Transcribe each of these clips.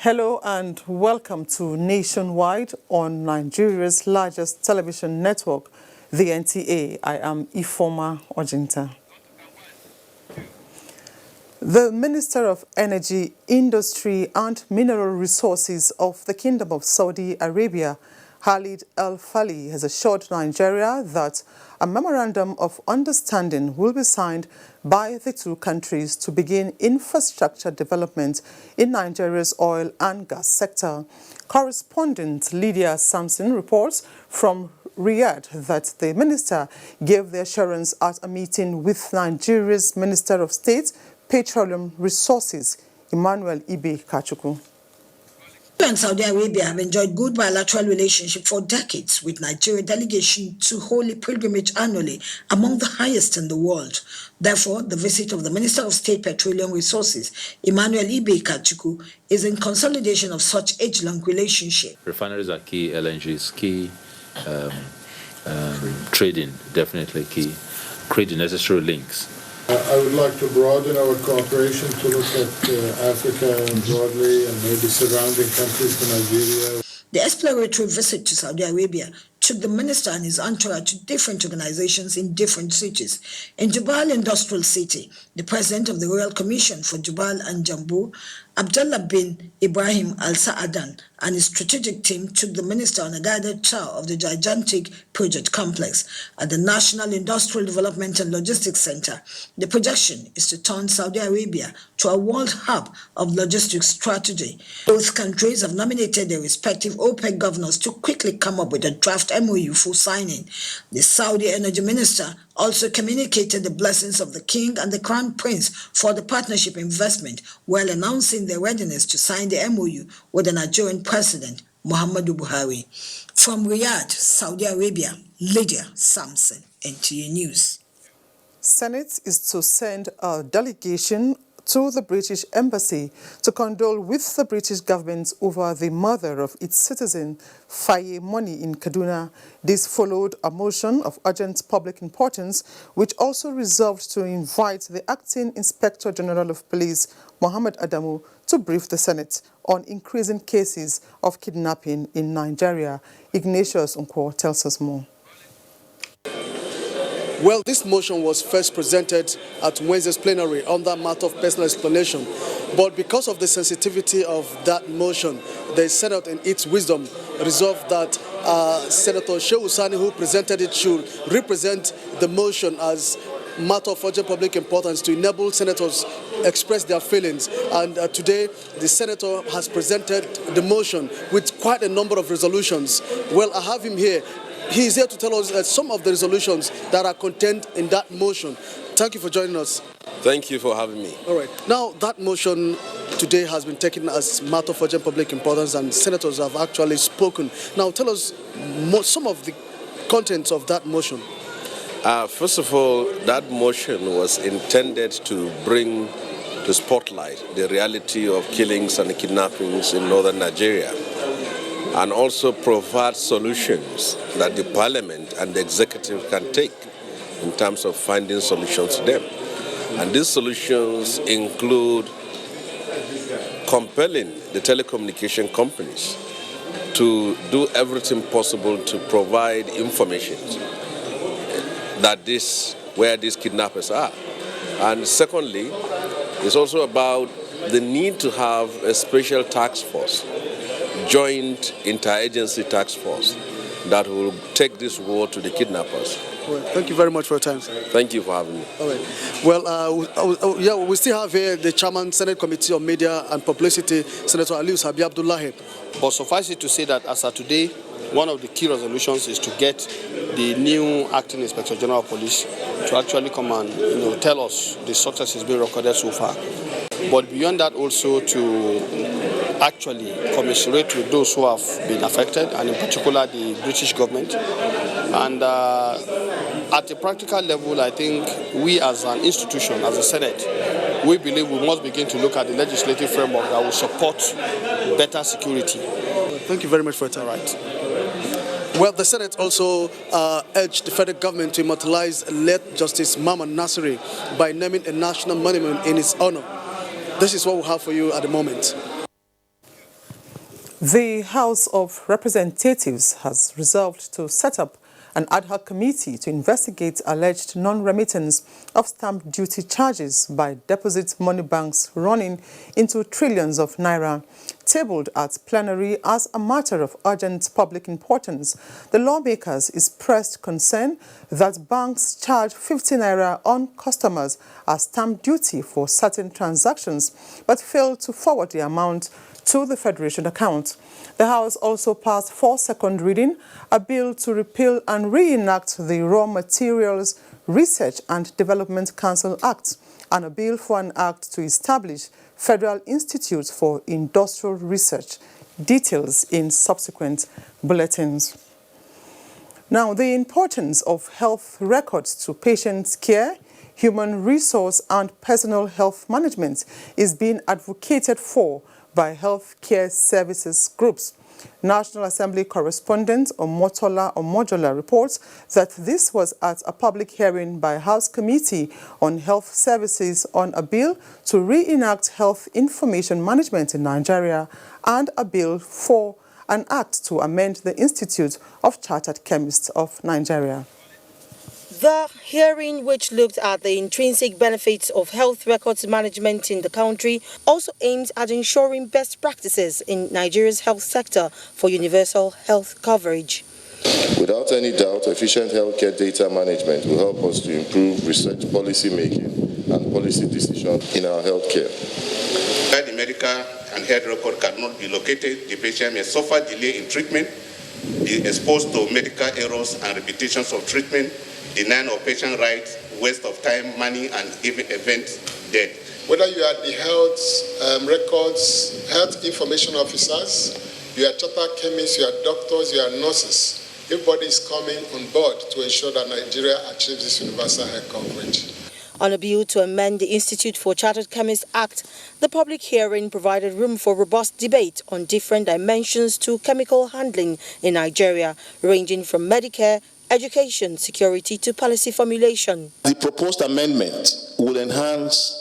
Hello and welcome to Nationwide on Nigeria's largest television network, the NTA. I am Ifoma Ojinta. The Minister of Energy, Industry and Mineral Resources of the Kingdom of Saudi Arabia, Khalid Al-Fali, has assured Nigeria that a memorandum of understanding will be signed by the two countries to begin infrastructure development in Nigeria's oil and gas sector. Correspondent Lydia Sampson reports from Riyadh that the minister gave the assurance at a meeting with Nigeria's Minister of State, Petroleum Resources, Emmanuel Ibe Kachuku. And Saudi Arabia have enjoyed good bilateral relationship for decades, with Nigeria delegation to holy pilgrimage annually among the highest in the world. Therefore, the visit of the Minister of State Petroleum Resources, Emmanuel Ibe Kachuku, is in consolidation of such age-long relationship. Refineries are key, LNG is key, trading definitely key, create the necessary links. I would like to broaden our cooperation to look at Africa broadly and maybe surrounding countries to Nigeria. The exploratory visit to Saudi Arabia took the minister and his entourage to different organizations in different cities. In Jubal Industrial City, the president of the Royal Commission for Jubal and Jambu, Abdullah bin Ibrahim Al-Sa'adan, and his strategic team took the minister on a guided tour of the gigantic project complex at the National Industrial Development and Logistics Center. The projection is to turn Saudi Arabia to a world hub of logistics strategy. Both countries have nominated their respective OPEC governors to quickly come up with a draft MOU for signing. The Saudi Energy Minister also communicated the blessings of the King and the Crown Prince for the partnership investment, while announcing their readiness to sign the MOU with the Nigerian President, Muhammadu Buhari. From Riyadh, Saudi Arabia, Lydia Sampson, NTA News. Senate is to send a delegation to the British Embassy to condole with the British government over the murder of its citizen, Faye Money, in Kaduna. This followed a motion of urgent public importance, which also resolved to invite the Acting Inspector General of Police, Mohammed Adamu, to brief the Senate on increasing cases of kidnapping in Nigeria. Ignatius Nkwo tells us more. Well, this motion was first presented at Wednesday's plenary on that matter of personal explanation. But because of the sensitivity of that motion, the Senate, in its wisdom, resolved that Senator Shehu Sani, who presented it, should represent the motion as matter of urgent public importance to enable senators express their feelings. And today, the senator has presented the motion with quite a number of resolutions. Well, I have him here. He is here to tell us some of the resolutions that are contained in that motion. Thank you for joining us. Thank you for having me. All right. Now, that motion today has been taken as matter of urgent public importance, and senators have actually spoken. Now, tell us some of the contents of that motion. First of all, that motion was intended to bring to spotlight the reality of killings and kidnappings in northern Nigeria, and also provide solutions that the parliament and the executive can take in terms of finding solutions to them. And these solutions include compelling the telecommunication companies to do everything possible to provide information that where these kidnappers are. And secondly, it's also about the need to have a special task force, joint interagency task force, that will take this war to the kidnappers. All right. Thank you very much for your time, sir. Thank you for having me. All right. Well, we still have here the Chairman, Senate Committee on Media and Publicity, Senator Aliu Sabi Abdullahi. But suffice it to say that as of today, one of the key resolutions is to get the new Acting Inspector General of Police to actually come and tell us the successes being recorded so far. But beyond that, also to actually commiserate with those who have been affected, and in particular the British government. And at a practical level, I think we as an institution, as a Senate, we believe we must begin to look at the legislative framework that will support better security. Thank you very much for your time. Right. Well, the Senate also urged the federal government to immortalize late Justice Maman Nasiri by naming a national monument in his honor. This is what we have for you at the moment. The House of Representatives has resolved to set up an ad hoc committee to investigate alleged non-remittance of stamp duty charges by deposit money banks running into trillions of naira. Tabled at plenary as a matter of urgent public importance, the lawmakers expressed concern that banks charge 50 naira on customers as stamp duty for certain transactions, but fail to forward the amount to the Federation account. The House also passed for second reading a bill to repeal and reenact the Raw Materials Research and Development Council Act and a bill for an act to establish Federal Institutes for Industrial Research. Details in subsequent bulletins. Now, the importance of health records to patient care, human resource and personal health management is being advocated for by healthcare services groups. National Assembly correspondent Omotola Omojola reports that this was at a public hearing by House Committee on Health Services on a bill to reenact health information management in Nigeria and a bill for an act to amend the Institute of Chartered Chemists of Nigeria. The hearing, which looked at the intrinsic benefits of health records management in the country, also aims at ensuring best practices in Nigeria's health sector for universal health coverage. Without any doubt, efficient healthcare data management will help us to improve research policy making and policy decisions in our healthcare. Where the medical and health record cannot be located, the patient may suffer delay in treatment, be exposed to medical errors and repetitions of treatment, denying of patient rights, waste of time, money, and even event death. Whether you are the health records, health information officers, you are chartered chemists, you are doctors, you are nurses, everybody is coming on board to ensure that Nigeria achieves this universal health coverage. On a bill to amend the Institute for Chartered Chemists Act, the public hearing provided room for robust debate on different dimensions to chemical handling in Nigeria, ranging from Medicare, education, security to policy formulation. The proposed amendment will enhance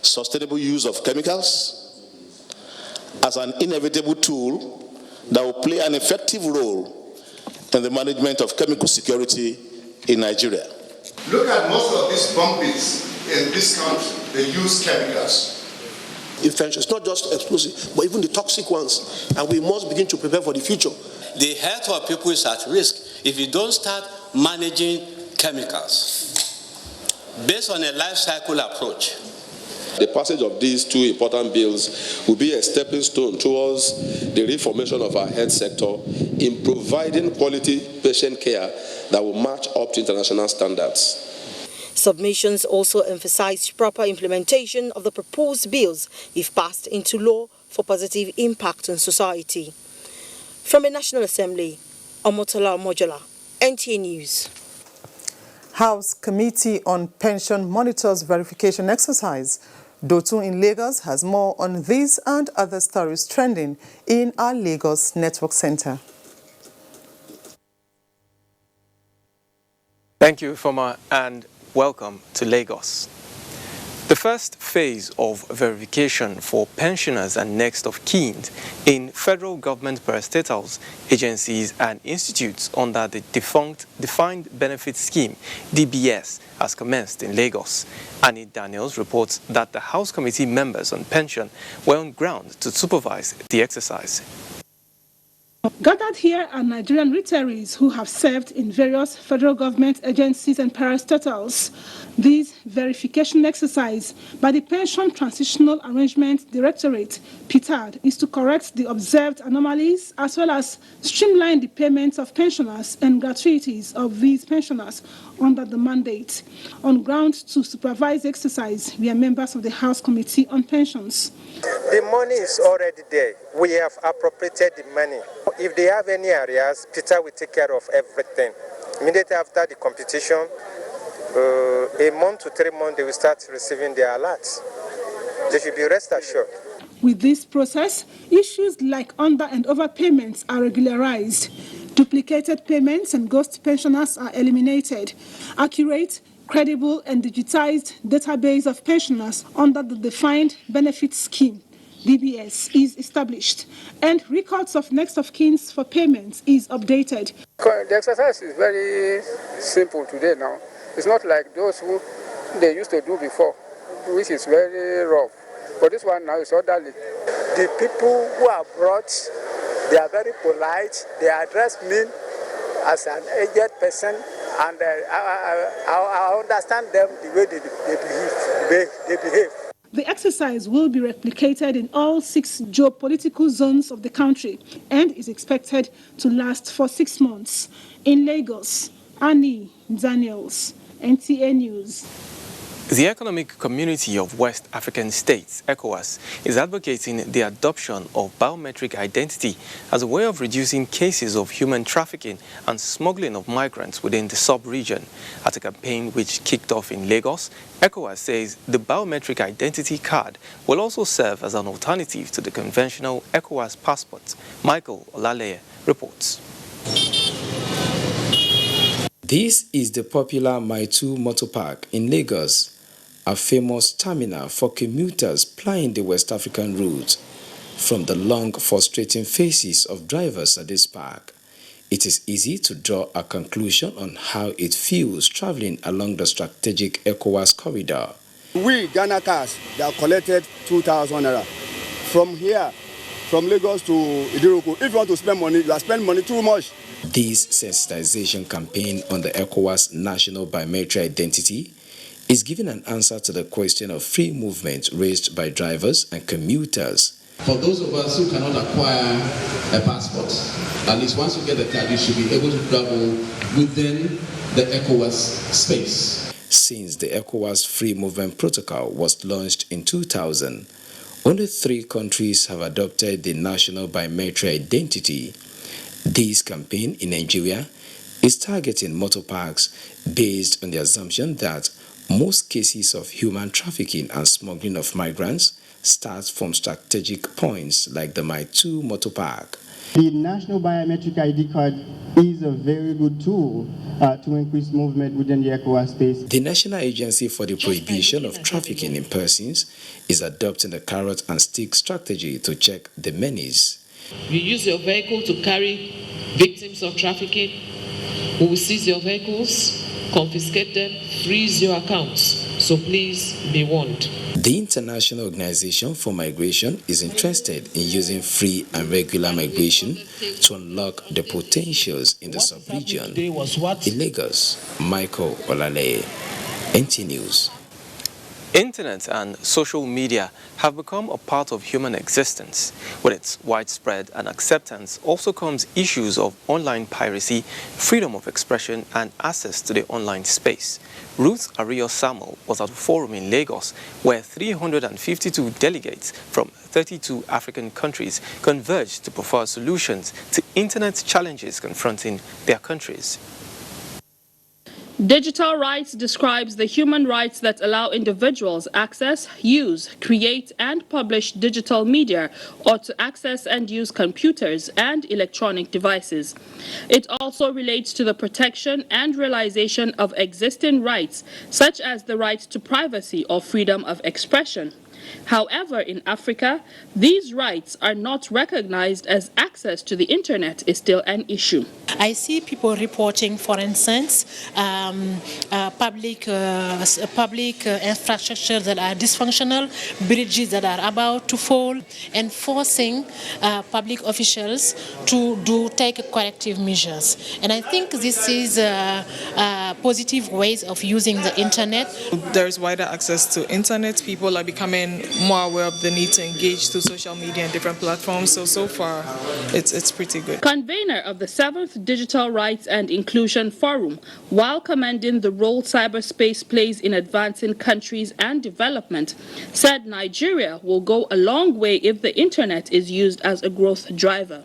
sustainable use of chemicals as an inevitable tool that will play an effective role in the management of chemical security in Nigeria. Look at most of these bumpings in this country, they use chemicals. It's not just explosive, but even the toxic ones, and we must begin to prepare for the future. The health of people is at risk if you don't start managing chemicals based on a life cycle approach. The passage of these two important bills will be a stepping stone towards the reformation of our health sector in providing quality patient care that will match up to international standards. Submissions also emphasized proper implementation of the proposed bills if passed into law for positive impact on society. From the National Assembly, Omotola Omojola, NTA News. House Committee on Pension monitors verification exercise. Dotun in Lagos has more on these and other stories trending in our Lagos Network Center. Thank you, Foma, and welcome to Lagos. The first phase of verification for pensioners and next of kin in federal government parastatals, agencies and institutes under the defunct Defined Benefit Scheme, DBS, has commenced in Lagos. Annie Daniels reports that the House Committee members on pension were on ground to supervise the exercise. Gathered here are Nigerian retirees who have served in various federal government agencies and parastatals. This verification exercise by the Pension Transitional Arrangement Directorate, PTAD, is to correct the observed anomalies as well as streamline the payments of pensioners and gratuities of these pensioners under the mandate. On ground to supervise the exercise, we are members of the House Committee on Pensions. The money is already there. We have appropriated the money. If they have any areas, Peter will take care of everything. Immediately after the competition, a month to 3 months, they will start receiving their alerts. They should be rest assured. With this process, issues like under and overpayments are regularized. Duplicated payments and ghost pensioners are eliminated. Accurate, credible and digitized database of pensioners under the Defined Benefit Scheme, DBS is established and records of next of kin for payments is updated. The exercise is very simple today now. It's not like those who they used to do before, which is very rough. But this one now is orderly. The people who are brought, they are very polite. They address me as an aged person, and I understand them the way they behave. The exercise will be replicated in all 6 geopolitical zones of the country and is expected to last for 6 months. In Lagos, Annie Daniels, NTA News. The Economic Community of West African States, ECOWAS, is advocating the adoption of biometric identity as a way of reducing cases of human trafficking and smuggling of migrants within the sub-region. At a campaign which kicked off in Lagos, ECOWAS says the biometric identity card will also serve as an alternative to the conventional ECOWAS passport. Michael Olaleye reports. This is the popular Maitu Motor Park in Lagos, a famous terminal for commuters plying the West African route. From the long, frustrating faces of drivers at this park, it is easy to draw a conclusion on how it feels traveling along the strategic ECOWAS corridor. We, Ghana cars, they are collected 2,000 naira. From here, from Lagos to Idiruku, if you want to spend money, you are spending money too much. This sensitization campaign on the ECOWAS national biometric identity is giving an answer to the question of free movement raised by drivers and commuters. For those of us who cannot acquire a passport, at least once you get the card, you should be able to travel within the ECOWAS space. Since the ECOWAS Free Movement Protocol was launched in 2000, only 3 countries have adopted the national biometric identity. This campaign in Nigeria is targeting motor parks based on the assumption that most cases of human trafficking and smuggling of migrants start from strategic points like the Maitu Motor Park. The National Biometric ID card is a very good tool to increase movement within the ECOWAS space. The National Agency for the Prohibition of Trafficking in Persons is adopting the carrot and stick strategy to check the menace. You use your vehicle to carry victims of trafficking, we will seize your vehicles, confiscate them, freeze your accounts. So please be warned. The International Organization for Migration is interested in using free and regular migration to unlock the potentials in the sub-region. In Lagos, Michael Olaleye, NT News. Internet and social media have become a part of human existence. With its widespread and acceptance also comes issues of online piracy, freedom of expression and access to the online space. Ruth Ariyo Samuel was at a forum in Lagos where 352 delegates from 32 African countries converged to prefer solutions to internet challenges confronting their countries. Digital rights describes the human rights that allow individuals access, use, create, and publish digital media or to access and use computers and electronic devices. It also relates to the protection and realization of existing rights, such as the right to privacy or freedom of expression. However, in Africa, these rights are not recognized as access to the internet is still an issue. I see people reporting, for instance, public infrastructure that are dysfunctional, bridges that are about to fall, and forcing public officials to take corrective measures. And I think this is positive ways of using the internet. There's wider access to internet. People are becoming more aware of the need to engage through social media and different platforms. So far, it's pretty good. Convener of the 7th Digital Rights and Inclusion Forum, while commending the role cyberspace plays in advancing countries and development, said Nigeria will go a long way if the internet is used as a growth driver.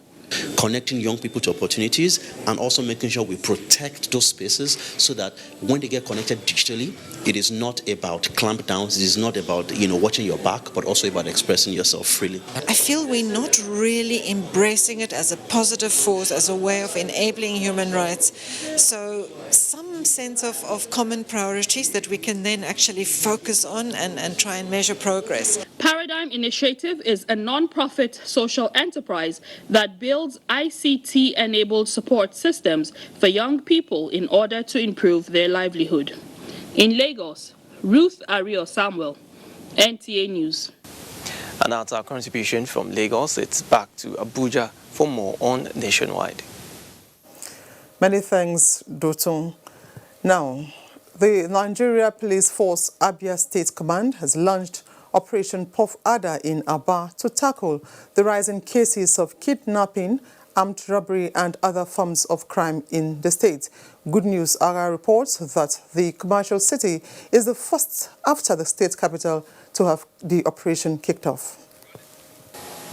connecting young people to opportunities, and also making sure we protect those spaces so that when they get connected digitally, it is not about clampdowns, it is not about watching your back, but also about expressing yourself freely. I feel we're not really embracing it as a positive force, as a way of enabling human rights. So some sense of common priorities that we can then actually focus on and try and measure progress. Paradigm Initiative is a non-profit social enterprise that builds ICT-enabled support systems for young people in order to improve their livelihood. In Lagos, Ruth Ario Samuel, NTA News. And that's our contribution from Lagos. It's back to Abuja for more on Nationwide. Many thanks, Dotun. Now, the Nigeria Police Force Abia State Command has launched Operation Puff Adder in Aba to tackle the rising cases of kidnapping, armed robbery and other forms of crime in the state. Good News Ara reports that the commercial city is the first after the state capital to have the operation kicked off.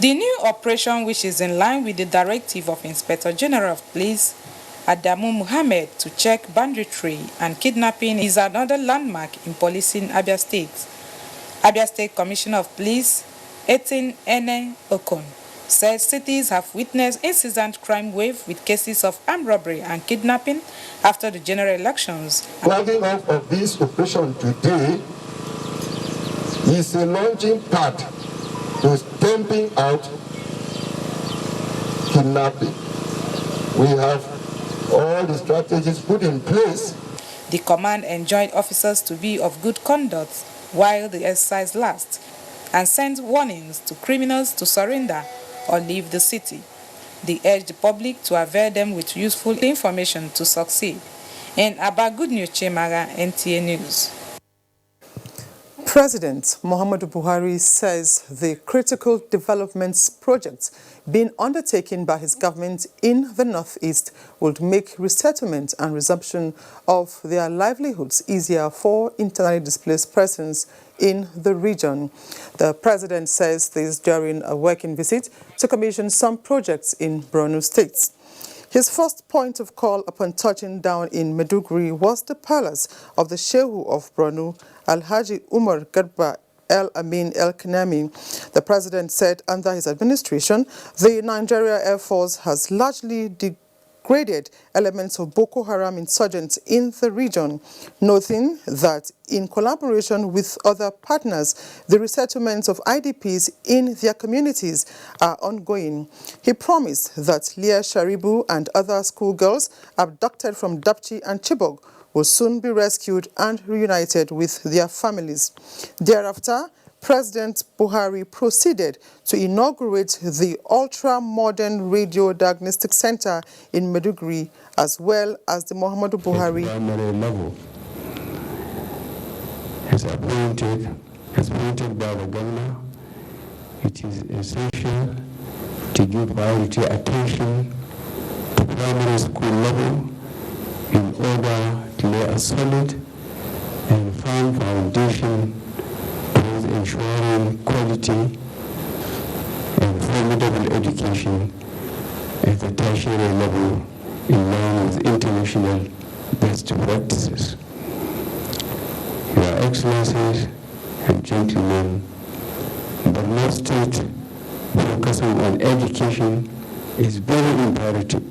The new operation, which is in line with the directive of Inspector General of Police Adamu Muhammad to check banditry and kidnapping, is another landmark in policing Abia State. Abia State Commissioner of Police Etin Ene Okon said cities have witnessed incessant crime wave with cases of armed robbery and kidnapping after the general elections. Flagging off of this operation today is a launching pad to stamping out kidnapping. We have all the strategies put in place. The command enjoined officers to be of good conduct while the exercise lasts and sent warnings to criminals to surrender or leave the city. They urged the public to avail them with useful information to succeed. In Aba, Good News Chemaga, NTA News. President Muhammadu Buhari says the critical development projects being undertaken by his government in the Northeast would make resettlement and resumption of their livelihoods easier for internally displaced persons in the region. The president says this during a working visit to commission some projects in Borno State. His first point of call upon touching down in Maiduguri was the palace of the Shehu of Borno, Alhaji Umar Garba El Amin El Kanami. The president said under his administration, the Nigeria Air Force has largely degraded elements of Boko Haram insurgents in the region, noting that in collaboration with other partners, the resettlements of IDPs in their communities are ongoing. He promised that Leah Sharibu and other schoolgirls abducted from Dapchi and Chibok will soon be rescued and reunited with their families. Thereafter, President Buhari proceeded to inaugurate the ultra-modern radio diagnostic center in Maiduguri, as well as the Muhammadu Buhari primary level is appointed by the governor. It is essential to give priority attention to primary school level in order to lay a solid and firm foundation towards ensuring quality and formidable education at the tertiary level in line with international best practices. Your Excellencies and gentlemen, Borno State focusing on education is very imperative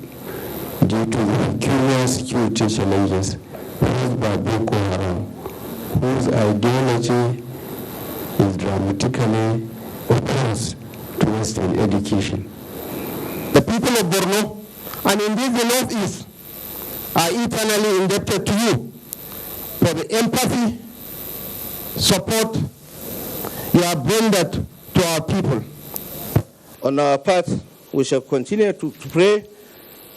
due to the peculiar security challenges posed by Boko Haram, whose ideology is dramatically opposed to Western education. The people of Borno, and indeed the Northeast, are eternally indebted to you for the empathy, support you have rendered to our people. On our part, we shall continue to pray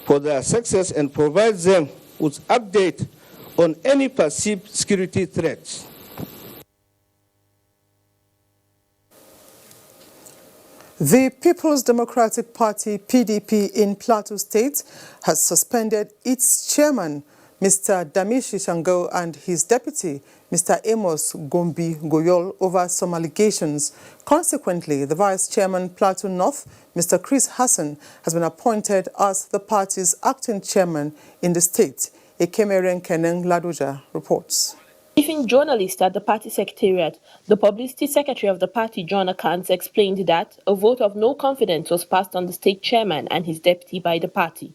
for their success and provide them with update on any perceived security threats. The People's Democratic Party, PDP, in Plateau State has suspended its chairman, Mr. Damishi Shango, and his deputy, Mr. Amos Gombi Goyol, over some allegations. Consequently, the Vice Chairman, Plateau North, Mr. Chris Hassan, has been appointed as the party's acting chairman in the state. Ekemeren Keneng Ladoja reports. Briefing journalists at the party secretariat, the publicity secretary of the party, John Akans, explained that a vote of no confidence was passed on the state chairman and his deputy by the party.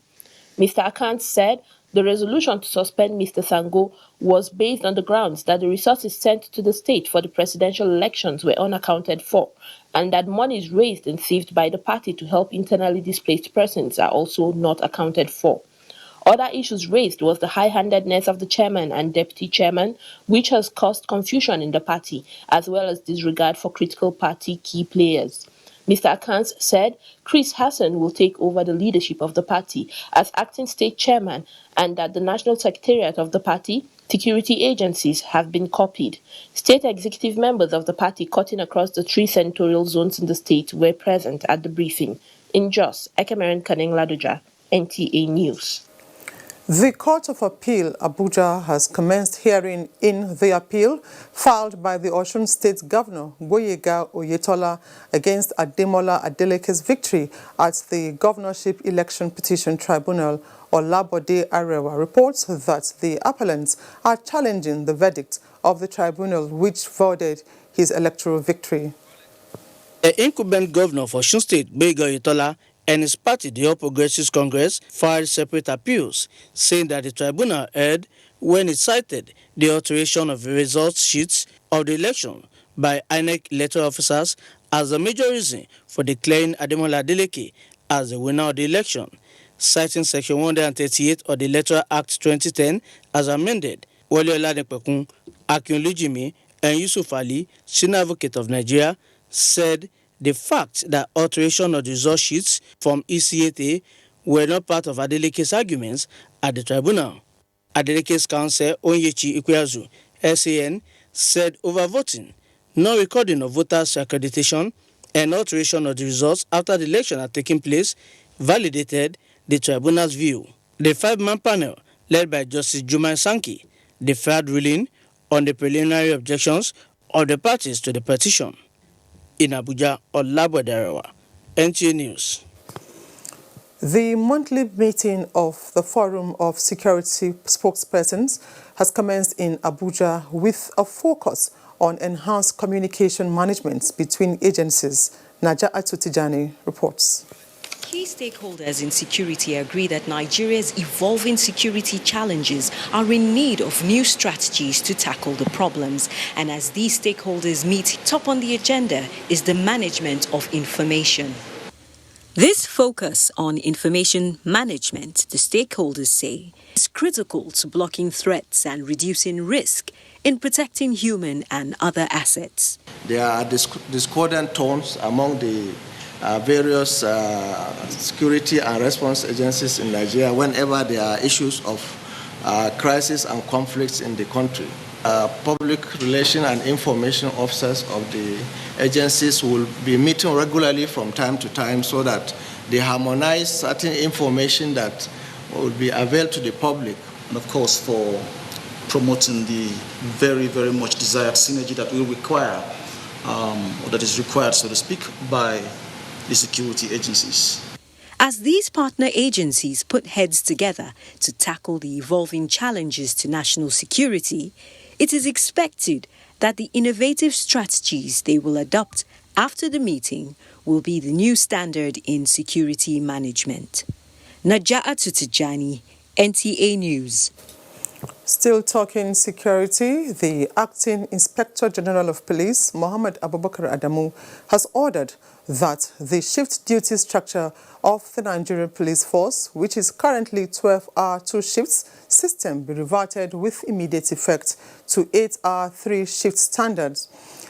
Mr. Akans said the resolution to suspend Mr. Sango was based on the grounds that the resources sent to the state for the presidential elections were unaccounted for, and that monies raised and saved by the party to help internally displaced persons are also not accounted for. Other issues raised was the high-handedness of the chairman and deputy chairman, which has caused confusion in the party, as well as disregard for critical party key players. Mr. Akans said Chris Hassan will take over the leadership of the party as acting state chairman, and that the national secretariat of the party, security agencies have been copied. State executive members of the party cutting across the 3 senatorial zones in the state were present at the briefing. In Jos, Ekemeren Kaneng Ladoja, NTA News. The Court of Appeal, Abuja, has commenced hearing in the appeal filed by the Osun State Governor, Gboyega Oyetola, against Ademola Adeleke's victory at the Governorship Election Petition Tribunal. Olabode Arewa reports that the appellants are challenging the verdict of the tribunal, which voted his electoral victory. The incumbent governor of Osun State, Gboyega Oyetola, and his party, the All Progressives Congress, filed separate appeals, saying that the tribunal erred when it cited the alteration of the results sheets of the election by INEC electoral officers as the major reason for declaring Ademola Adeleke as the winner of the election. Citing Section 138 of the Electoral Act 2010 as amended, Wole Oladipekun, Akin Olujimi, and Yusuf Ali, senior advocate of Nigeria, said the fact that alteration of the result sheets from ECATA were not part of Adeleke's arguments at the tribunal. Adeleke's counsel, Onyechi Ikweazu, SAN, said overvoting, non-recording of voters' accreditation, and alteration of the results after the election had taken place validated the tribunal's view. The 5-man panel, led by Justice Jumai Sankey, deferred ruling on the preliminary objections of the parties to the petition. In Abuja, Olabode Arewa, NTA News. The monthly meeting of the Forum of Security Spokespersons has commenced in Abuja with a focus on enhanced communication management between agencies. Naja Atutijani reports. Key stakeholders in security agree that Nigeria's evolving security challenges are in need of new strategies to tackle the problems. And as these stakeholders meet, top on the agenda is the management of information. This focus on information management, the stakeholders say, is critical to blocking threats and reducing risk in protecting human and other assets. There are discordant tones among the various security and response agencies in Nigeria whenever there are issues of crisis and conflicts in the country. Public relation and information officers of the agencies will be meeting regularly from time to time so that they harmonize certain information that will be available to the public. And of course, for promoting the very, very much desired synergy that will require, or that is required, so to speak, by the security agencies. As these partner agencies put heads together to tackle the evolving challenges to national security, it is expected that the innovative strategies they will adopt after the meeting will be the new standard in security management. Naja Atutijani, NTA News. Still talking security, the Acting Inspector General of Police, Mohammed Abubakar Adamu, has ordered that the shift duty structure of the Nigerian police force, which is currently 12-hour 2 shifts system, be reverted with immediate effect to 8-hour 3 shift standards.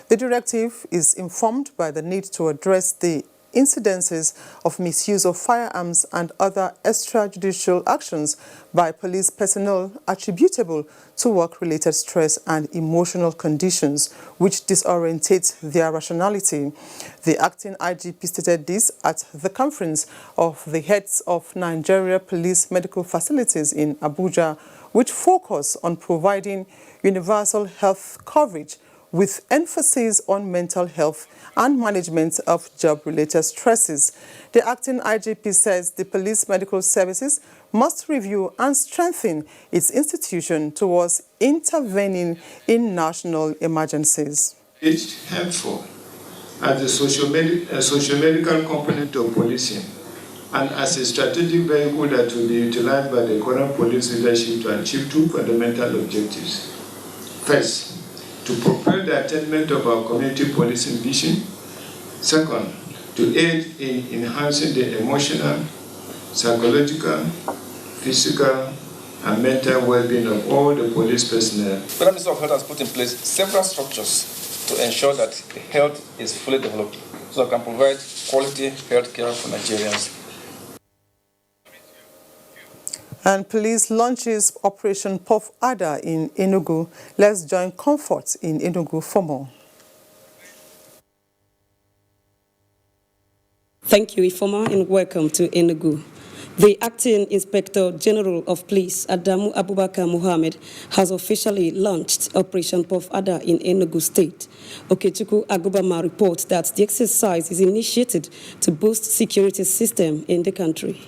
The directive is informed by the need to address the incidences of misuse of firearms and other extrajudicial actions by police personnel attributable to work-related stress and emotional conditions which disorientate their rationality. The acting IGP stated this at the conference of the heads of Nigeria police medical facilities in Abuja, which focus on providing universal health coverage with emphasis on mental health and management of job-related stresses. The acting IGP says the police medical services must review and strengthen its institution towards intervening in national emergencies. It's helpful as a socio-medical component of policing and as a strategic vehicle that will be utilized by the current police leadership to achieve two fundamental objectives. First, to propel the attainment of our community policing vision. Second, to aid in enhancing the emotional, psychological, physical, and mental well-being of all the police personnel. The Minister of Health has put in place several structures to ensure that health is fully developed so that can provide quality health care for Nigerians. And police launches Operation Puff Adder in Enugu. Let's join Comfort in Enugu for more. Thank you, Ifoma, and welcome to Enugu. The Acting Inspector General of Police, Adamu Abubakar Muhammad, has officially launched Operation Puff Adder in Enugu State. Okechukwu Agubama reports that the exercise is initiated to boost security system in the country.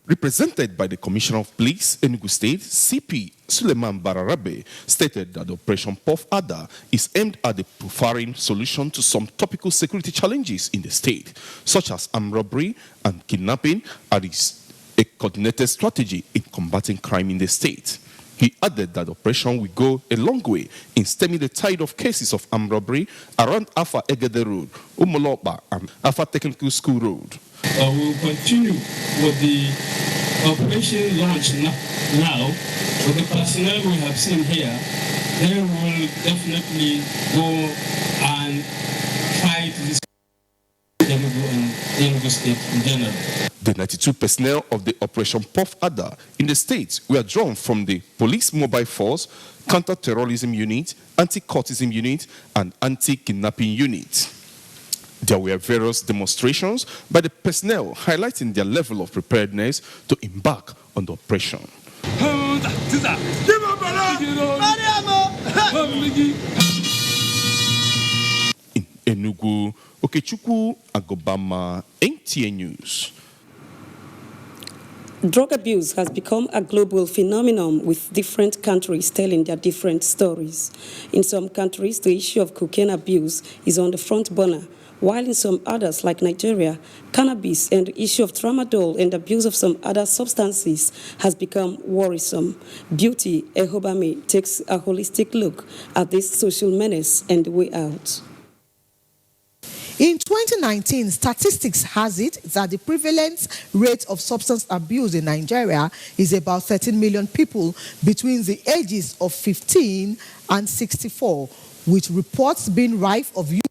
Represented by the Commissioner of Police, Enugu State, CP Suleiman Bararabe, stated that Operation Puff Adder is aimed at the providing solution to some topical security challenges in the state, such as armed robbery and kidnapping, and is a coordinated strategy in combating crime in the state. He added that the operation will go a long way in stemming the tide of cases of armed robbery around Afa Egede Road, Umoloba, and Afa Technical School Road. We will continue with the operation launch now. With the personnel we have seen here, they will definitely go and fight this in the state in general. The 92 personnel of the Operation Puff Adder in the state were drawn from the Police Mobile Force, Counter-Terrorism Unit, Anti-Cultism Unit, and Anti-Kidnapping Unit. There were various demonstrations by the personnel highlighting their level of preparedness to embark on the operation. In Enugu, Okechukwu Agobama, NTA News. Drug abuse has become a global phenomenon with different countries telling their different stories. In some countries, the issue of cocaine abuse is on the front burner, while in some others, like Nigeria, cannabis and the issue of tramadol and abuse of some other substances has become worrisome. Beauty Ehobame takes a holistic look at this social menace and the way out. In 2019, statistics has it that the prevalence rate of substance abuse in Nigeria is about 13 million people between the ages of 15 and 64, with reports being rife of youth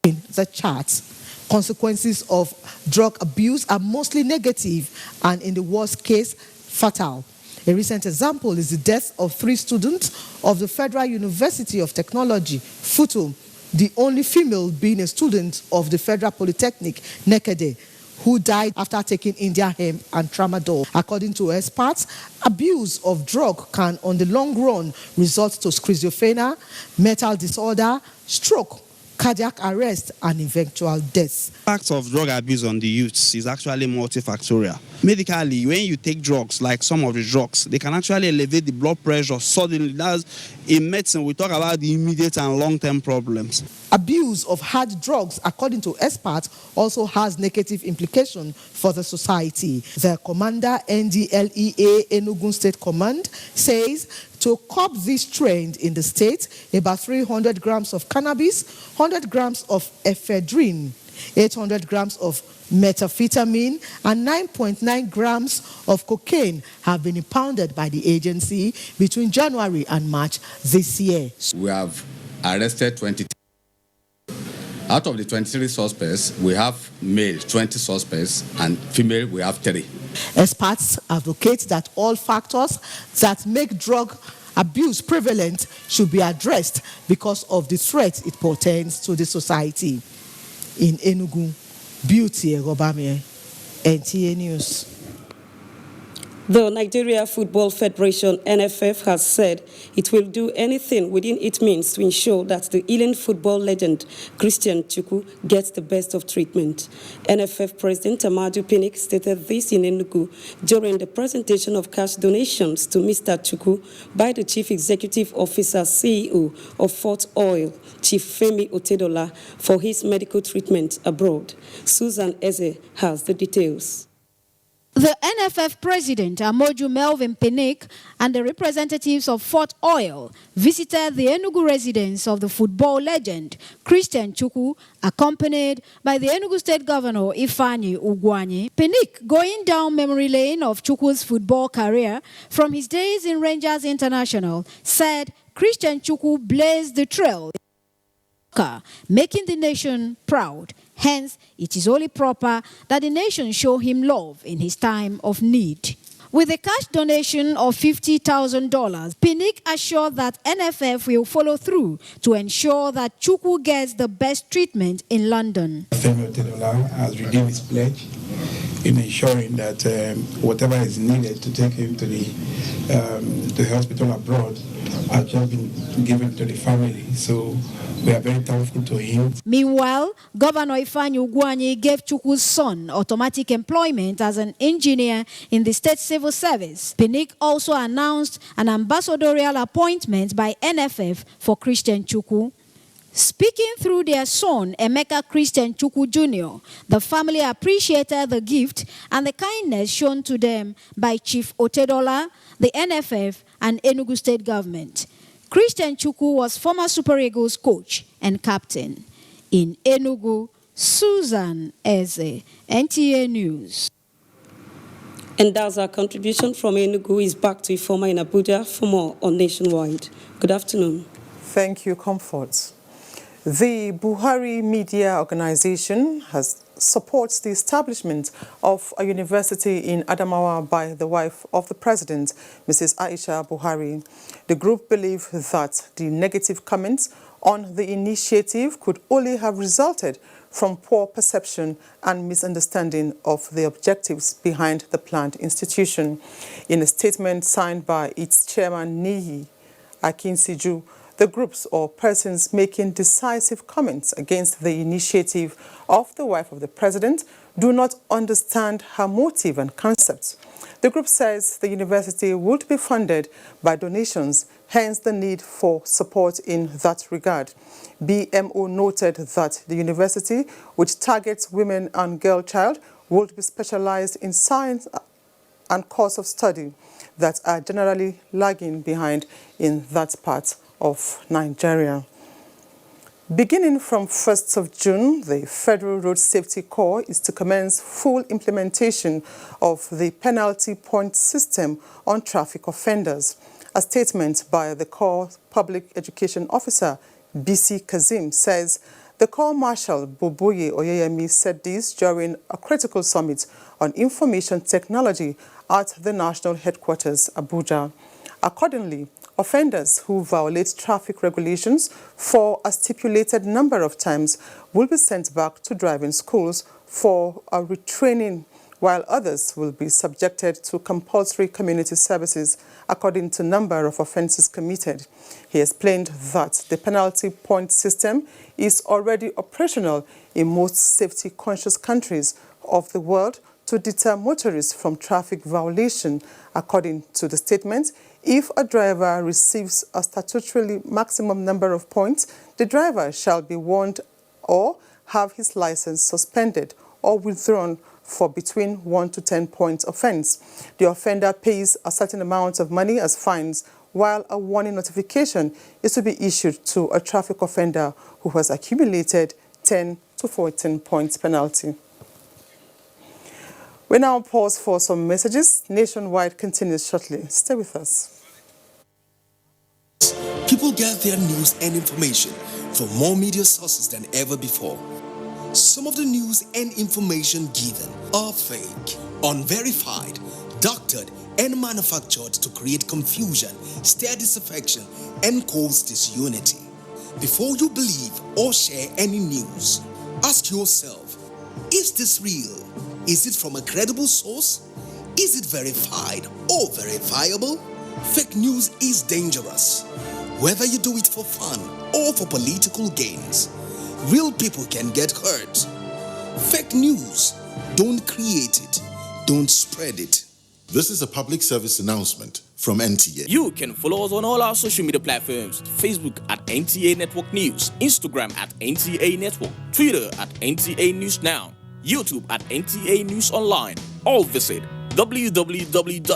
in the charts. Consequences of drug abuse are mostly negative and, in the worst case, fatal. A recent example is the death of 3 students of the Federal University of Technology, FUTO, the only female being a student of the Federal Polytechnic, Nekede, who died after taking India hemp and tramadol. According to experts, abuse of drug can, on the long run, result to schizophrenia, mental disorder, stroke, cardiac arrest, and eventual death. The impact of drug abuse on the youths is actually multifactorial. Medically, when you take drugs, like some of the drugs, they can actually elevate the blood pressure suddenly. That's in medicine, we talk about the immediate and long-term problems. Abuse of hard drugs, according to experts, also has negative implications for the society. The commander, NDLEA Enugu State Command, says to curb this trend in the state, about 300 grams of cannabis, 100 grams of ephedrine, 800 grams of methamphetamine, and 9.9 grams of cocaine have been impounded by the agency between January and March this year. We have arrested 20. Out of the 23 suspects, we have male 20 suspects and female we have 3. Experts advocate that all factors that make drug abuse prevalent should be addressed because of the threat it portends to the society. In Enugu, Beauty Egobame, NTA News. The Nigeria Football Federation, NFF, has said it will do anything within its means to ensure that the Ilan football legend Christian Chukwu gets the best of treatment. NFF President Amadu Pinnick stated this in Enugu during the presentation of cash donations to Mr. Chukwu by the Chief Executive Officer CEO of Fort Oil, Chief Femi Otedola, for his medical treatment abroad. Susan Eze has the details. The NFF president, Amoju Melvin Pinnick, and the representatives of Fort Oil visited the Enugu residence of the football legend, Christian Chukwu, accompanied by the Enugu State Governor, Ifeanyi Ugwuanyi. Pinnick, going down memory lane of Chukwu's football career from his days in Rangers International, said Christian Chukwu blazed the trail, making the nation proud. Hence, it is only proper that the nation show him love in his time of need. With a cash donation of $50,000, Pinnick assured that NFF will follow through to ensure that Chukwu gets the best treatment in London. Femi Otedola has redeemed his pledge in ensuring that whatever is needed to take him to the hospital abroad has just been given to the family. So we are very thankful to him. Meanwhile, Governor Ifeanyi Ugwuanyi gave Chukwu's son automatic employment as an engineer in the state civil service. Pinnick also announced an ambassadorial appointment by NFF for Christian Chukwu. Speaking through their son, Emeka Christian Chukwu Jr., the family appreciated the gift and the kindness shown to them by Chief Otedola, the NFF, and Enugu State Government. Christian Chukwu was former Super Eagles coach and captain. In Enugu, Susan Eze, NTA News. And that's our contribution from Enugu. Is back to Ifoma in Abuja for more on Nationwide. Good afternoon. Thank you, Comfort. The Buhari Media Organization supports the establishment of a university in Adamawa by the wife of the president, Mrs. Aisha Buhari. The group believes that the negative comments on the initiative could only have resulted from poor perception and misunderstanding of the objectives behind the planned institution. In a statement signed by its chairman, Niyi Akinsiju, the groups or persons making decisive comments against the initiative of the wife of the president do not understand her motive and concepts. The group says the university would be funded by donations, hence the need for support in that regard. BMO noted that the university, which targets women and girl child, would be specialized in science and course of study that are generally lagging behind in that part of Nigeria. Beginning from 1st of June, the Federal Road Safety Corps is to commence full implementation of the penalty point system on traffic offenders. A statement by the Corps Public Education Officer, BC Kazim, says the Corps Marshal Boboye Oyeyemi said this during a critical summit on information technology at the national headquarters, Abuja. Accordingly, offenders who violate traffic regulations for a stipulated number of times will be sent back to driving schools for a retraining, while others will be subjected to compulsory community services according to number of offenses committed. He explained that the penalty point system is already operational in most safety-conscious countries of the world to deter motorists from traffic violation. According to the statement, if a driver receives a statutorily maximum number of points, the driver shall be warned or have his license suspended or withdrawn for between 1 to 10 points offense. The offender pays a certain amount of money as fines, while a warning notification is to be issued to a traffic offender who has accumulated 10 to 14 points penalty. We now pause for some messages. Nationwide continues shortly. Stay with us. People get their news and information from more media sources than ever before. Some of the news and information given are fake, unverified, doctored, and manufactured to create confusion, stir disaffection, and cause disunity. Before you believe or share any news, ask yourself, is this real? Is it from a credible source? If Is it verified or verifiable? Fake news is dangerous. Whether you do it for fun or for political gains, real people can get hurt. Fake news, don't create it, don't spread it. This is a public service announcement from NTA. You can follow us on all our social media platforms: Facebook at NTA Network News, Instagram at NTA Network, Twitter at NTA News Now, YouTube at NTA News Online. Or visit www.nta.ng.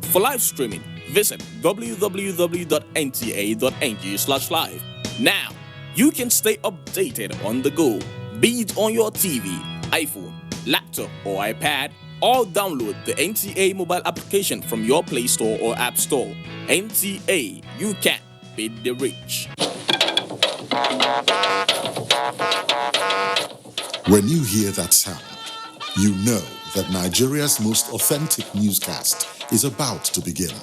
For live streaming, visit www.nta.ng/live. Now, you can stay updated on the go, be it on your TV, iPhone, laptop, or iPad, or download the NTA mobile application from your Play Store or App Store. NTA, you can beat the rich. When you hear that sound, you know that Nigeria's most authentic newscast is about to begin.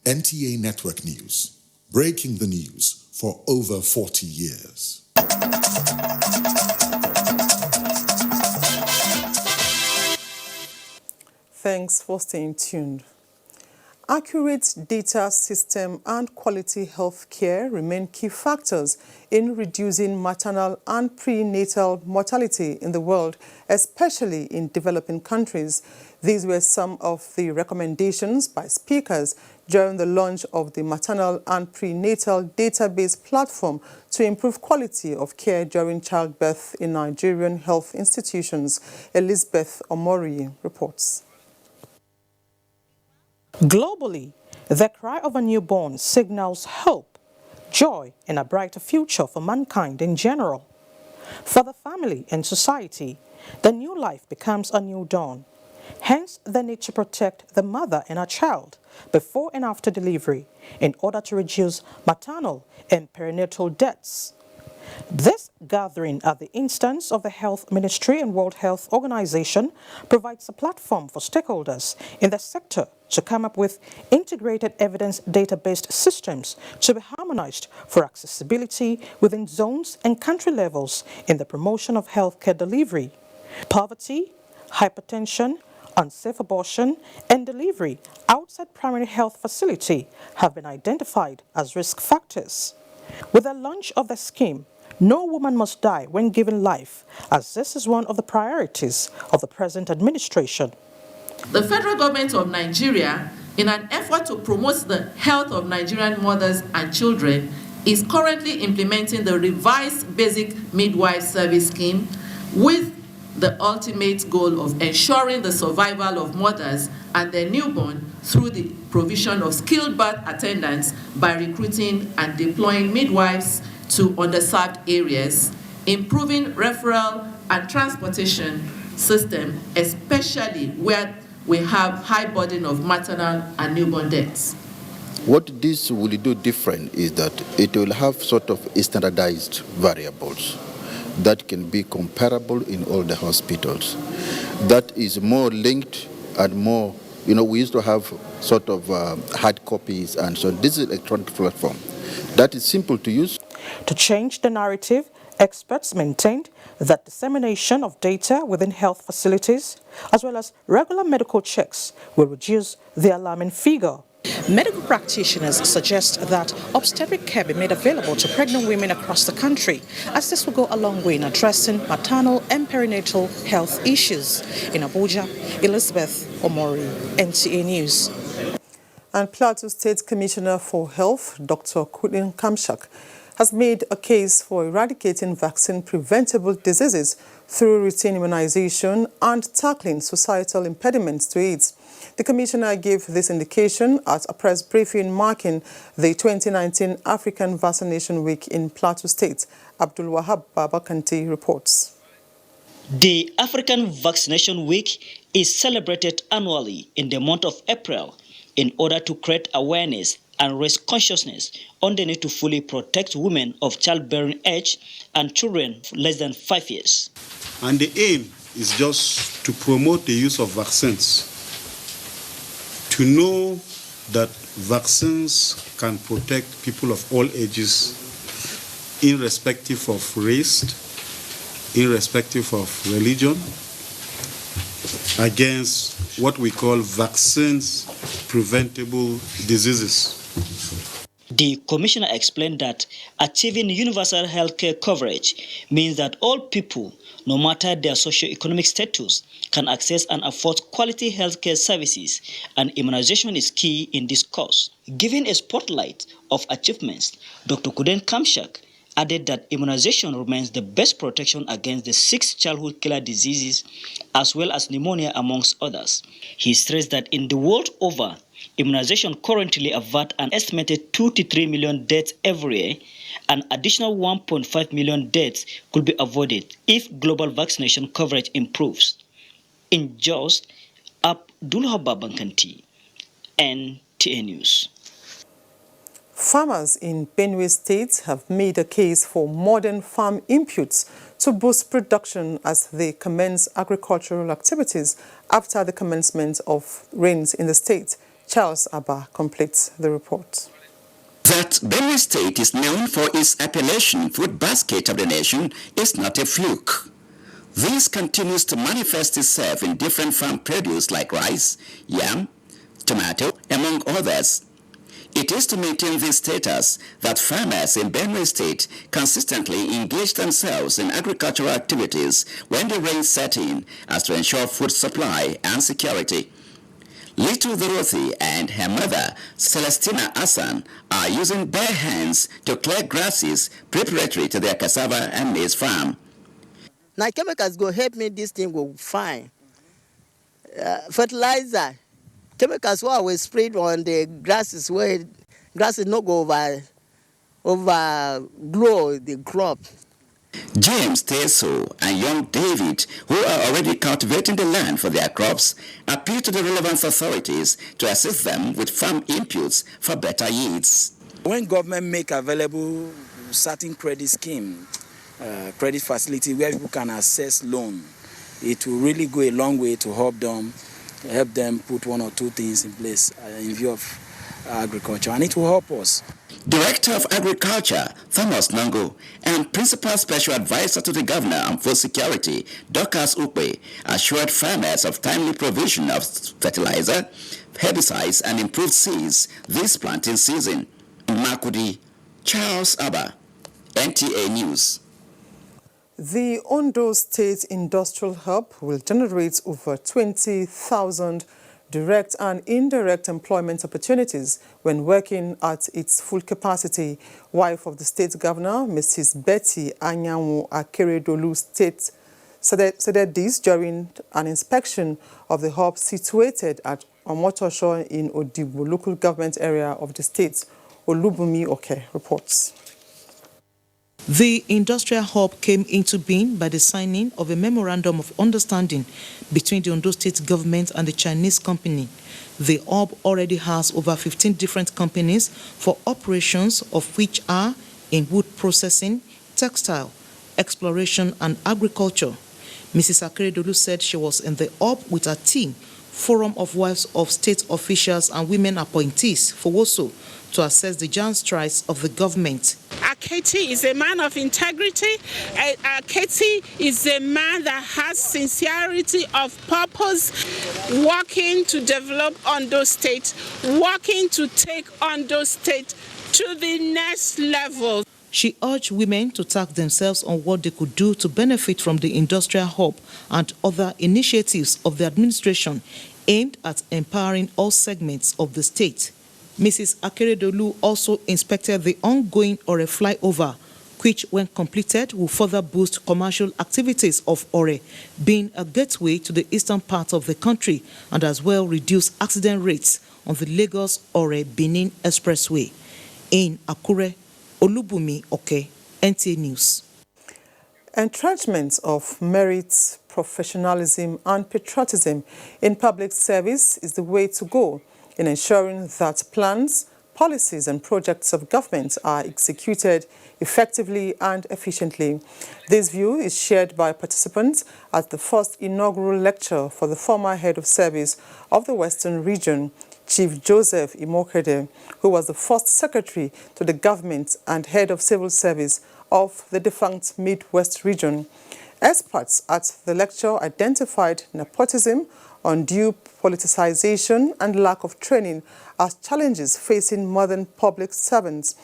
NTA Network News, breaking the news for over 40 years. Thanks for staying tuned. Accurate data system and quality health care remain key factors in reducing maternal and prenatal mortality in the world, especially in developing countries. These were some of the recommendations by speakers during the launch of the Maternal and Prenatal Database Platform to improve quality of care during childbirth in Nigerian health institutions. Elizabeth Omori reports. Globally, the cry of a newborn signals hope, joy, and a brighter future for mankind in general. For the family and society, the new life becomes a new dawn. Hence, the need to protect the mother and her child before and after delivery in order to reduce maternal and perinatal deaths. This gathering at the instance of the Health Ministry and World Health Organization provides a platform for stakeholders in the sector to come up with integrated evidence database systems to be harmonized for accessibility within zones and country levels in the promotion of healthcare delivery. Poverty, hypertension, unsafe abortion, and delivery outside primary health facility have been identified as risk factors. With the launch of the scheme, no woman must die when given life, as this is one of the priorities of the present administration. The federal government of Nigeria, in an effort to promote the health of Nigerian mothers and children, is currently implementing the revised basic midwife service scheme with the ultimate goal of ensuring the survival of mothers and their newborn through the provision of skilled birth attendants by recruiting and deploying midwives to underserved areas, improving referral and transportation system, especially where we have high burden of maternal and newborn deaths. What this will do different is that it will have sort of standardized variables that can be comparable in all the hospitals. That is more linked and more, we used to have sort of hard copies, and so this is an electronic platform that is simple to use. To change the narrative, experts maintained that dissemination of data within health facilities, as well as regular medical checks, will reduce the alarming figure. Medical practitioners suggest that obstetric care be made available to pregnant women across the country, as this will go a long way in addressing maternal and perinatal health issues. In Abuja, Elizabeth Omori, NTA News. And Plateau State Commissioner for Health, Dr. Kudin Kamshak, has made a case for eradicating vaccine-preventable diseases through routine immunization and tackling societal impediments to AIDS. The Commissioner gave this indication at a press briefing marking the 2019 African Vaccination Week in Plateau State. Abdul Wahab Babakanti reports. The African Vaccination Week is celebrated annually in the month of April in order to create awareness and raise consciousness on the need to fully protect women of childbearing age and children less than 5 years. And the aim is just to promote the use of vaccines, to know that vaccines can protect people of all ages irrespective of race, irrespective of religion, against what we call vaccines preventable diseases. The commissioner explained that achieving universal healthcare coverage means that all people, no matter their socio-economic status, can access and afford quality healthcare services, and immunization is key in this cause. Giving a spotlight of achievements, Dr. Kuden Kamshak added that immunization remains the best protection against the 6 childhood killer diseases, as well as pneumonia, amongst others. He stressed that in the world over, immunization currently avert an estimated 2 to 3 million deaths every year. An additional 1.5 million deaths could be avoided if global vaccination coverage improves. In Jos, Abdullah Babankanti, NTA News. Farmers in Benue State have made a case for modern farm inputs to boost production as they commence agricultural activities after the commencement of rains in the state. Charles Abba completes the report. That Benue State is known for its appellation food basket of the nation is not a fluke. This continues to manifest itself in different farm produce like rice, yam, tomato, among others. It is to maintain this status that farmers in Benue State consistently engage themselves in agricultural activities when the rains set in, as to ensure food supply and security. Little Dorothy and her mother, Celestina Hassan, are using bare hands to clear grasses preparatory to their cassava and maize farm. Now chemicals go help me, this thing go fine. Fertilizer, chemicals were always sprayed on the grasses where grasses no go overgrow the crop. James Teso and young David, who are already cultivating the land for their crops, appeal to the relevant authorities to assist them with farm inputs for better yields. When government make available certain credit scheme, credit facility where people can access loan, it will really go a long way to help them put 1 or 2 things in place in view of agriculture, and it will help us. Director of Agriculture, Thomas Nango, and Principal Special Advisor to the Governor on Food Security, Dorcas Ukwe, assured farmers of timely provision of fertilizer, herbicides, and improved seeds this planting season. Makudi, Charles Abba, NTA News. The Ondo State Industrial Hub will generate over 20,000 direct and indirect employment opportunities when working at its full capacity. Wife of the state governor, Mrs. Betty Anyanwu Akeredolu said this during an inspection of the hub situated at Omotosho in Odibo local government area of the state. Olubumi Oke reports. The industrial hub came into being by the signing of a memorandum of understanding between the Ondo State government and the Chinese company. The hub already has over 15 different companies for operations, of which are in wood processing, textile, exploration, and agriculture. Mrs. Akeredolu said she was in the hub with her team, Forum of Wives of State Officials and Women Appointees for WOSO, to assess the giant strides of the government. Aketi is a man of integrity. Aketi is a man that has sincerity of purpose, working to develop Ondo State, working to take Ondo State to the next level. She urged women to task themselves on what they could do to benefit from the industrial hub and other initiatives of the administration aimed at empowering all segments of the state. Mrs. Akeredolu also inspected the ongoing Ore flyover, which, when completed, will further boost commercial activities of Ore, being a gateway to the eastern part of the country, and as well reduce accident rates on the Lagos-Ore-Benin Expressway. In Akure, Olubumi Oke, NTA News. Entrenchment of merit, professionalism and patriotism in public service is the way to go in ensuring that plans, policies and projects of government are executed effectively and efficiently. This view is shared by participants at the first inaugural lecture for the former head of service of the Western region, Chief Joseph Imokede, who was the first secretary to the government and head of civil service of the defunct Midwest region. Experts at the lecture identified nepotism, undue politicization, and lack of training as challenges facing modern public servants.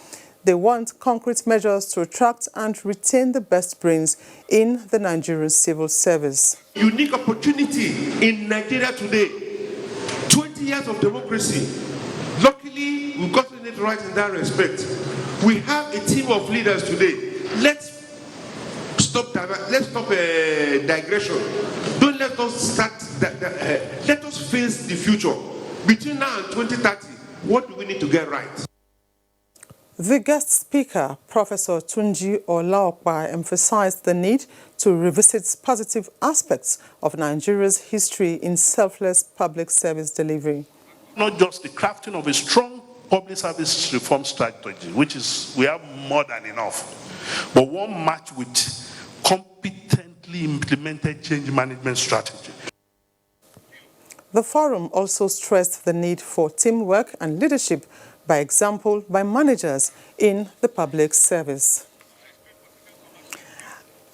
They want concrete measures to attract and retain the best brains in the Nigerian civil service. Unique opportunity in Nigeria today. 20 years of democracy. Luckily, we've gotten it right in that respect. We have a team of leaders today. Let's stop digression. Don't let us start. Let us face the future. Between now and 2030, what do we need to get right? The guest speaker, Professor Tunji Olaokpa, emphasized the need to revisit positive aspects of Nigeria's history in selfless public service delivery. Not just the crafting of a strong public service reform strategy, which is, we have more than enough, but one matched with competently implemented change management strategy. The forum also stressed the need for teamwork and leadership, by example, by managers in the public service.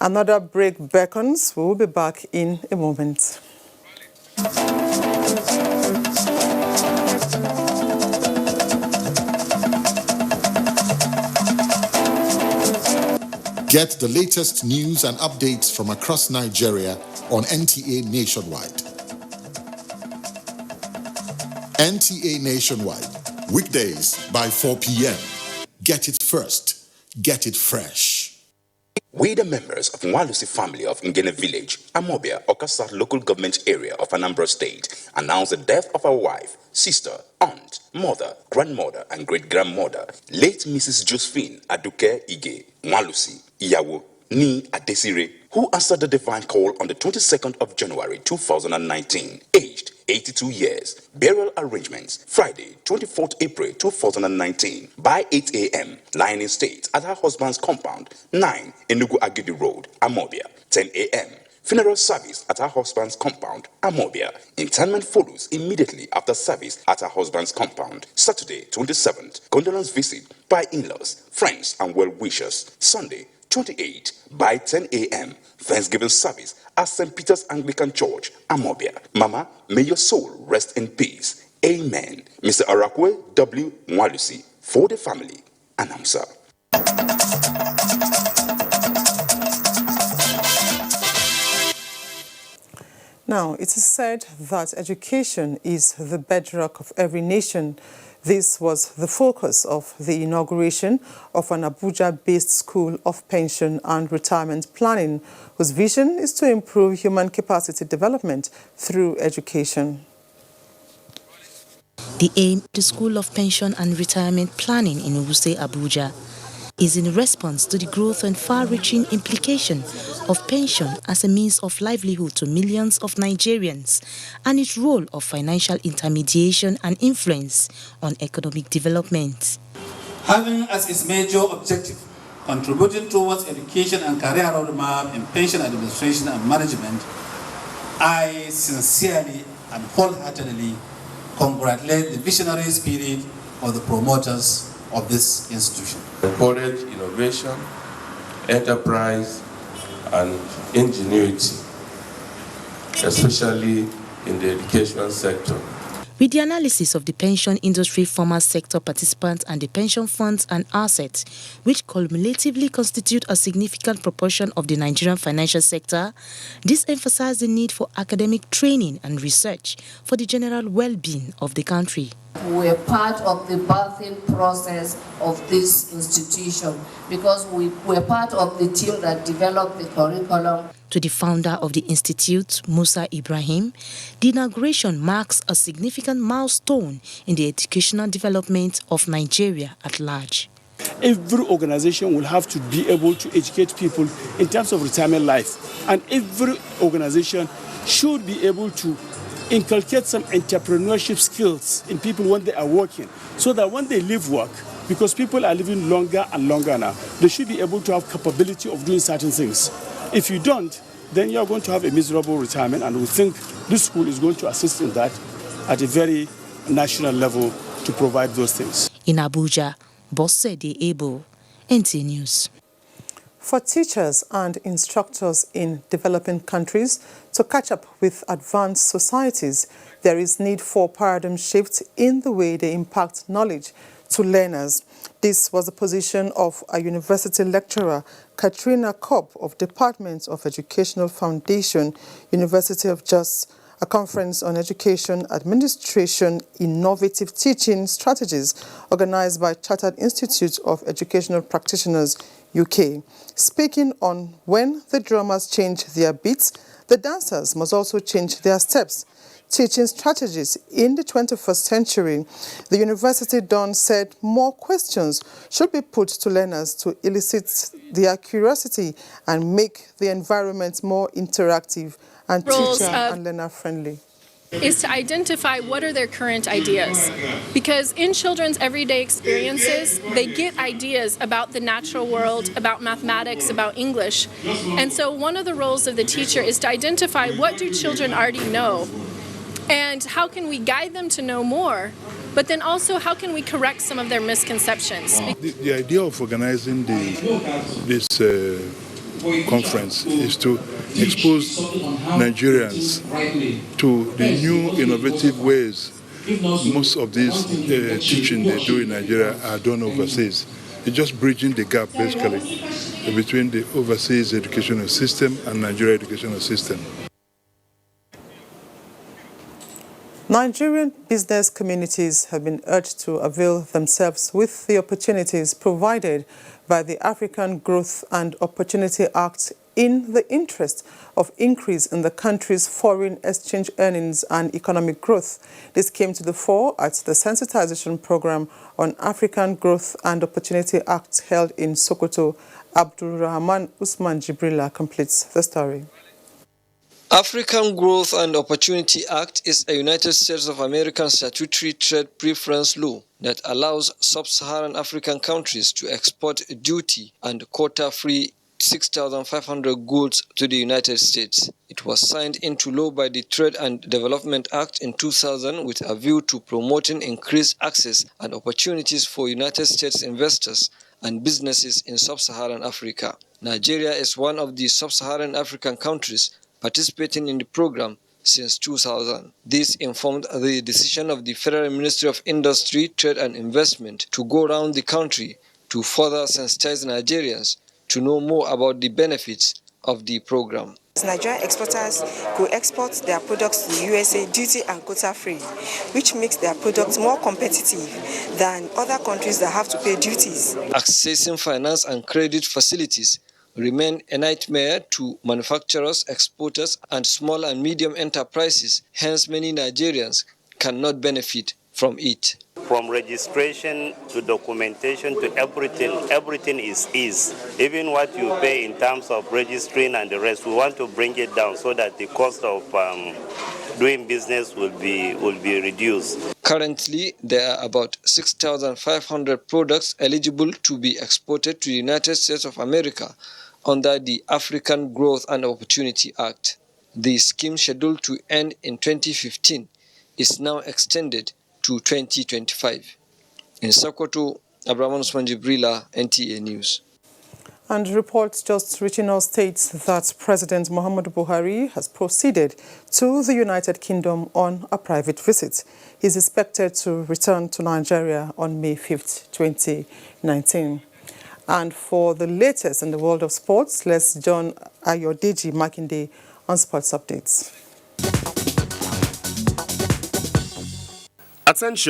Another break beckons. We will be back in a moment. Get the latest news and updates from across Nigeria on NTA Nationwide. NTA Nationwide, weekdays by 4 p.m. Get it first, get it fresh. We, the members of Nwalusi family of Ngene Village, Amobia, Okasa local government area of Anambra State, announce the death of our wife, sister, aunt, mother, grandmother, and great-grandmother, late Mrs. Josephine Aduke Ige Nwalusi Iyawo Ni Adesire, who answered the divine call on the 22nd of January 2019, aged 82 years. Burial arrangements, Friday, 24th April 2019, by 8 a.m., lying in state at her husband's compound, 9 Enugu Agidi Road, Amobia. 10 a.m., funeral service at her husband's compound, Amobia. Interment follows immediately after service at her husband's compound. Saturday, 27th, condolence visit by in-laws, friends, and well-wishers. Sunday, 28 by 10 a.m. Thanksgiving service at St. Peter's Anglican Church, Amobia. Mama, may your soul rest in peace. Amen. Mr. Arakwe W. Nwalusi, for the family. Announcer. Now, it is said that education is the bedrock of every nation. This was the focus of the inauguration of an Abuja-based school of pension and retirement planning, whose vision is to improve human capacity development through education. The aim of the School of Pension and Retirement Planning in Wuse, Abuja, is in response to the growth and far-reaching implication of pension as a means of livelihood to millions of Nigerians and its role of financial intermediation and influence on economic development. Having as its major objective contributing towards education and career roadmap in pension administration and management, I sincerely and wholeheartedly congratulate the visionary spirit of the promoters of this institution. Encourage innovation, enterprise, and ingenuity, especially in the education sector. With the analysis of the pension industry formal sector participants and the pension funds and assets, which cumulatively constitute a significant proportion of the Nigerian financial sector, this emphasized the need for academic training and research for the general well-being of the country. We are part of the birthing process of this institution because we were part of the team that developed the curriculum. To the founder of the institute, Musa Ibrahim, the inauguration marks a significant milestone in the educational development of Nigeria at large. Every organization will have to be able to educate people in terms of retirement life, and every organization should be able to inculcate some entrepreneurship skills in people when they are working, so that when they leave work, because people are living longer and longer now, they should be able to have capability of doing certain things. If you don't, then you're going to have a miserable retirement, and we think this school is going to assist in that at a very national level to provide those things. In Abuja, Bossede Ebo, NTA News. For teachers and instructors in developing countries to catch up with advanced societies, there is need for paradigm shift in the way they impact knowledge to learners. This was the position of a university lecturer, Katrina Kopp of Department of Educational Foundation, University of Jos, a conference on education administration, innovative teaching strategies organized by Chartered Institute of Educational Practitioners, UK. Speaking on when the drummers change their beats, the dancers must also change their steps. Teaching strategies in the 21st century, the university don said more questions should be put to learners to elicit their curiosity and make the environment more interactive and teacher and learner friendly. Is to identify what are their current ideas. Because in children's everyday experiences, they get ideas about the natural world, about mathematics, about English. And so one of the roles of the teacher is to identify what do children already know and how can we guide them to know more, but then also how can we correct some of their misconceptions. The idea of organizing this conference is to expose Nigerians to the new innovative ways most of these teaching they do in Nigeria are done overseas. It's just bridging the gap basically between the overseas educational system and Nigeria educational system. Nigerian business communities have been urged to avail themselves with the opportunities provided by the African Growth and Opportunity Act in the interest of increase in the country's foreign exchange earnings and economic growth. This came to the fore at the sensitization program on African Growth and Opportunity Act held in Sokoto. Abdul Rahman Usman Jibrila completes the story. African Growth and Opportunity Act is a United States of America statutory trade preference law that allows sub-Saharan African countries to export duty and quota-free 6,500 goods to the United States. It was signed into law by the Trade and Development Act in 2000 with a view to promoting increased access and opportunities for United States investors and businesses in sub-Saharan Africa. Nigeria is one of the sub-Saharan African countries participating in the program since 2000. This informed the decision of the Federal Ministry of Industry, Trade and Investment to go around the country to further sensitize Nigerians to know more about the benefits of the program. Nigerian exporters could export their products to the USA duty and quota free, which makes their products more competitive than other countries that have to pay duties. Accessing finance and credit facilities remain a nightmare to manufacturers, exporters, and small and medium enterprises. Hence, many Nigerians cannot benefit from it. From registration to documentation to everything is easy. Even what you pay in terms of registering and the rest, we want to bring it down so that the cost of doing business will be reduced. Currently, there are about 6,500 products eligible to be exported to the United States of America under the African Growth and Opportunity Act. The scheme, scheduled to end in 2015, is now extended to 2025. In Sokoto, Abraham Usman Jibrila, NTA News. And reports just reaching us states that President Muhammadu Buhari has proceeded to the United Kingdom on a private visit. He is expected to return to Nigeria on May 5th, 2019. And for the latest in the world of sports, let's join Ayodeji Makinde on sports updates. Attention.